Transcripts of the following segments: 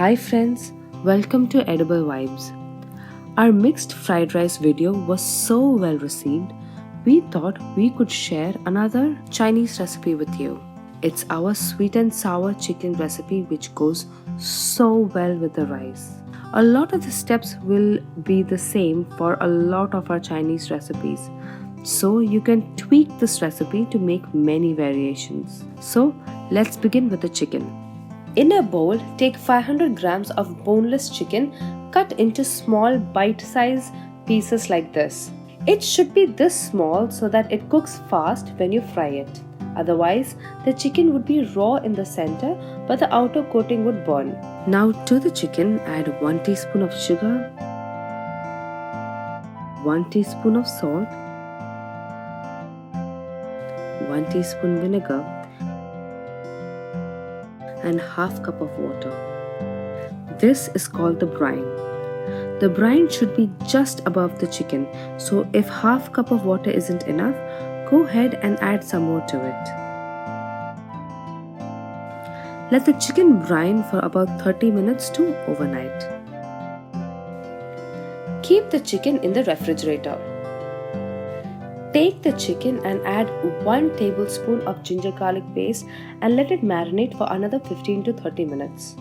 Hi friends, welcome to Edible Vibes. Our mixed fried rice video was so well received, we thought we could share another Chinese recipe with you. It's our sweet and sour chicken recipe which goes so well with the rice. A lot of the steps will be the same for a lot of our Chinese recipes. So you can tweak this recipe to make many variations. So let's begin with the chicken. In a bowl, take 500 grams of boneless chicken cut into small bite-sized pieces like this. It should be this small so that it cooks fast when you fry it. Otherwise, the chicken would be raw in the center but the outer coating would burn. Now to the chicken, add 1 teaspoon of sugar, 1 teaspoon of salt, 1 teaspoon vinegar, and half cup of water. This is called the brine. The brine should be just above the chicken, so if half cup of water isn't enough, go ahead and add some more to it. Let the chicken brine for about 30 minutes to overnight. Keep the chicken in the refrigerator. Take the chicken and add 1 tablespoon of ginger garlic paste and let it marinate for another 15 to 30 minutes.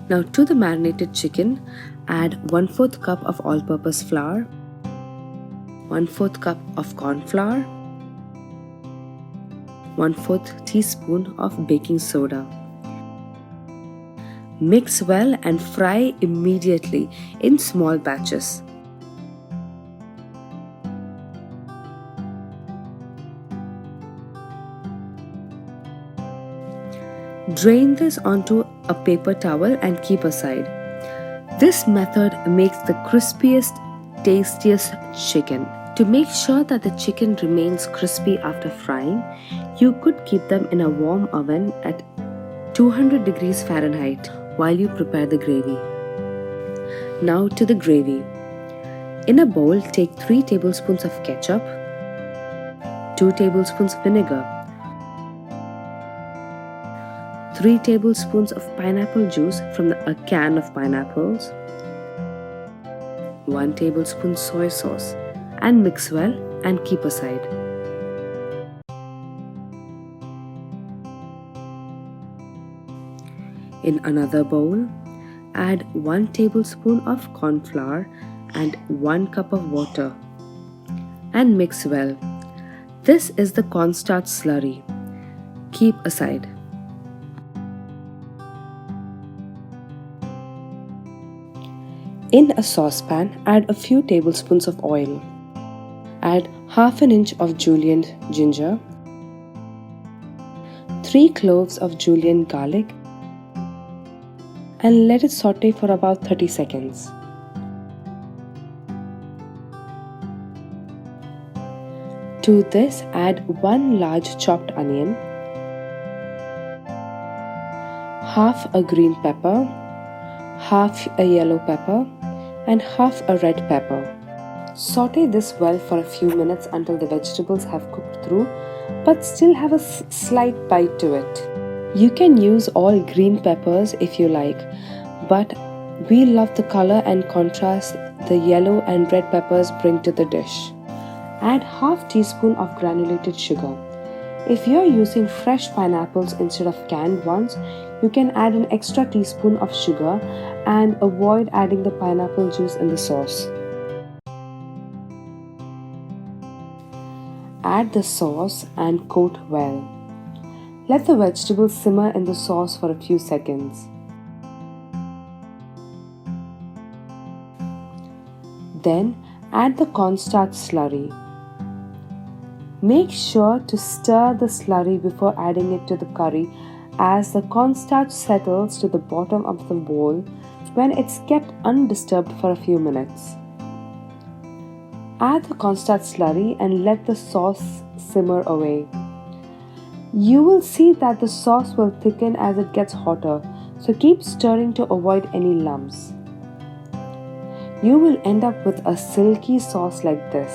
Now to the marinated chicken, add 1/4 cup of all-purpose flour, 1/4 cup of corn flour, 1/4 teaspoon of baking soda. Mix well and fry immediately in small batches. Drain this onto a paper towel and keep aside. This method makes the crispiest, tastiest chicken. To make sure that the chicken remains crispy after frying, you could keep them in a warm oven at 200 degrees Fahrenheit while you prepare the gravy. Now to the gravy. In a bowl, take 3 tablespoons of ketchup, 2 tablespoons vinegar, 3 tablespoons of pineapple juice from a can of pineapples, 1 tablespoon soy sauce, and mix well and keep aside. In another bowl, add 1 tablespoon of corn flour and 1 cup of water and mix well. This is the cornstarch slurry. Keep aside. In a saucepan, add a few tablespoons of oil. Add half an inch of julienne ginger, 3 cloves of julienne garlic, and let it saute for about 30 seconds. To this, add 1 large chopped onion, half a green pepper, half a yellow pepper, and half a red pepper. Saute this well for a few minutes until the vegetables have cooked through but still have a slight bite to it. You can use all green peppers if you like, but we love the color and contrast the yellow and red peppers bring to the dish. Add half teaspoon of granulated sugar. If you are using fresh pineapples instead of canned ones, you can add an extra teaspoon of sugar and avoid adding the pineapple juice in the sauce. Add the sauce and coat well. Let the vegetables simmer in the sauce for a few seconds. Then add the cornstarch slurry. Make sure to stir the slurry before adding it to the curry, as the cornstarch settles to the bottom of the bowl when it's kept undisturbed for a few minutes. Add the cornstarch slurry and let the sauce simmer away. You will see that the sauce will thicken as it gets hotter, so keep stirring to avoid any lumps. you will end up with a silky sauce like this.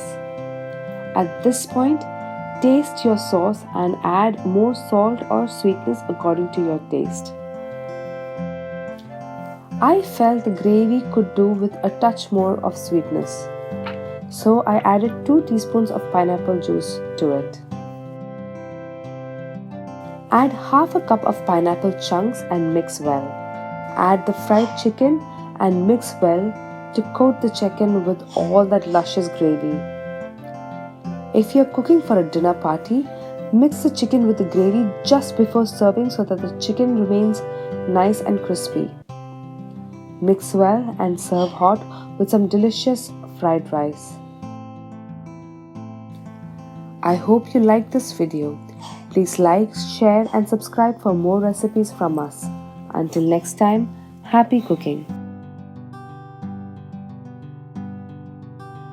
At this point, taste your sauce and add more salt or sweetness according to your taste. I felt the gravy could do with a touch more of sweetness, so I added 2 teaspoons of pineapple juice to it. Add half a cup of pineapple chunks and mix well. Add the fried chicken and mix well to coat the chicken with all that luscious gravy. If you're cooking for a dinner party, mix the chicken with the gravy just before serving so that the chicken remains nice and crispy. Mix well and serve hot with some delicious fried rice. I hope you liked this video. Please like, share and subscribe for more recipes from us. Until next time, happy cooking!